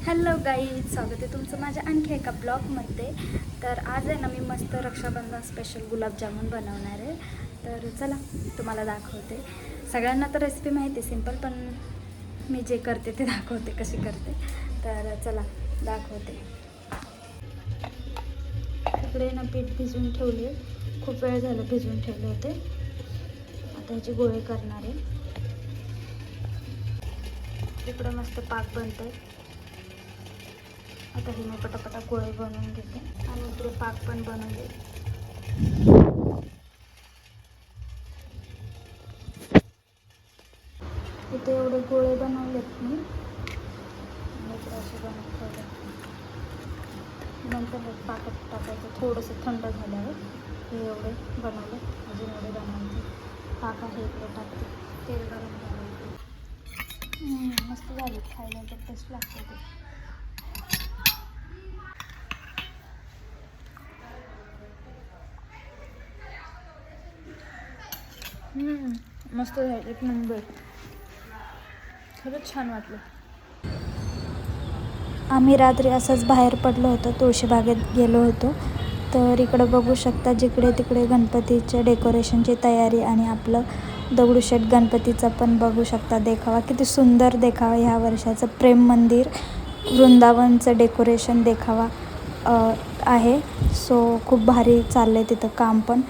Hello guys, स्वागत आहे तुमचं माझ्या आणखी एका ब्लॉगमध्ये. तर आज आहे ना, मी मस्त रक्षाबंधन स्पेशल गुलाबजामुन बनवणार आहे. तर चला तुम्हाला दाखवते. सगळ्यांना तर रेसिपी माहिती आहे सिंपल, पण मी जे करते ते दाखवते कशी करते. तर चला दाखवते. इकडे ना पीठ भिजवून ठेवले, खूप वेळ झालं भिजवून ठेवले होते. आता ह्याचे गोळे करणार आहे. इकडे मस्त पाक बनतोय. आता हे मी पटापटा गोळे बनवून घेते आणि इकडे पाक पण बनवले. इथे एवढे गोळे बनवलेत मी आणि इकडे असे बनवून ठेवले. नंतर हे पाकात टाकायचं थोडंसं थंड झाल्यावर. हे एवढे बनवले, अजून एवढे बनवायचे. पाक आहे इकडे टाकते, तेल गरम करायचं. मस्त झाले, खायला तर टेस्ट लागते ते. मस्त झालं, एक नंबर. खरंच छान वाटलं. आम्ही रात्री असंच बाहेर पडलो होतो, तुळशीबागेत गेलो होतो. तर इकडं बघू शकता, जिकडे तिकडे गणपतीच्या डेकोरेशनची तयारी आणि आपलं दगडूशेठ गणपतीचा पण बघू शकता देखावा. किती सुंदर देखावा ह्या वर्षाचं. प्रेम मंदिर वृंदावनचं डेकोरेशन देखावा आहे. सो खूप भारी चाललं आहे तिथं काम पण.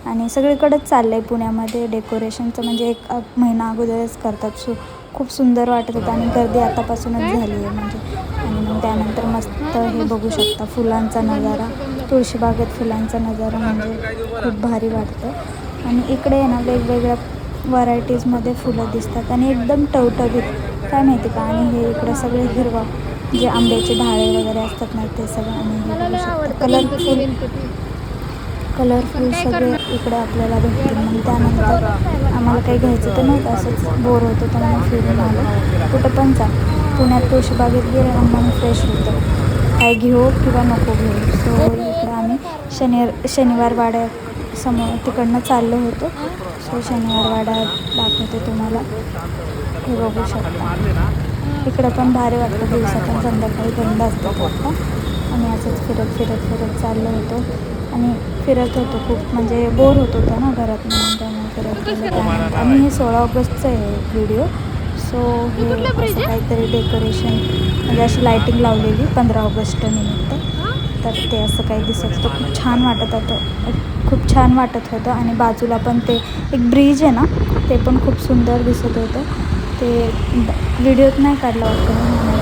आणि सगळीकडेच चाललं आहे पुण्यामध्ये डेकोरेशनचं, म्हणजे एक महिना अगोदरच करतात. सो खूप सुंदर वाटत होतं आणि गर्दी आतापासूनच झाली आहे म्हणजे. आणि मग त्यानंतर मस्त हे बघू शकता फुलांचा नजारा, तुळशीबागेत फुलांचा नजारा म्हणजे खूप भारी वाटतं. आणि इकडे आहे ना वेगवेगळ्या व्हरायटीजमध्ये फुलं दिसतात आणि एकदम टवटवीत, काय माहिती का. आणि हे इकडे सगळे हिरवं, जे आंब्याचे ढाळे वगैरे असतात ना ते सगळं. आणि हे बघू शकता कलरफुल सगळे इकडे आपल्याला भेटतील. मग त्यानंतर आम्हाला काही घ्यायचं तर नव्हतं, असंच बोर होतं तर म्हणून फिरून आलो. कुठं पण जा, पुण्यात तुळशीबागेत गेलं ना मन फ्रेश होतं, काय घेऊ किंवा नको घेऊ. सो इकडं आम्ही शनिवार वाड्यासमोर तिकडनं चाललो होतो. सो शनिवार वाडा दाखवते तुम्हाला. हे बघू शकता, इकडं पण भारी वाटतं. दिवसातून संध्याकाळी बंद असतात वाटतं. आम्ही असंच फिरत चाललो होतो आणि फिरत होतो. खूप म्हणजे बोर होत होतं ना घरात, म्हणून त्यामुळे फिरत गेलो. आणि हे 16 ऑगस्टचं आहे व्हिडिओ. सो हे असं काहीतरी डेकोरेशन, म्हणजे अशी लायटिंग लावलेली 15 ऑगस्ट निमित्त. तर ते असं काही दिसत होतं, खूप छान वाटत होतं. आणि बाजूला पण ते एक ब्रिज आहे ना, ते पण खूप सुंदर दिसत होतं. ते व्हिडिओत नाही काढलं वाटतं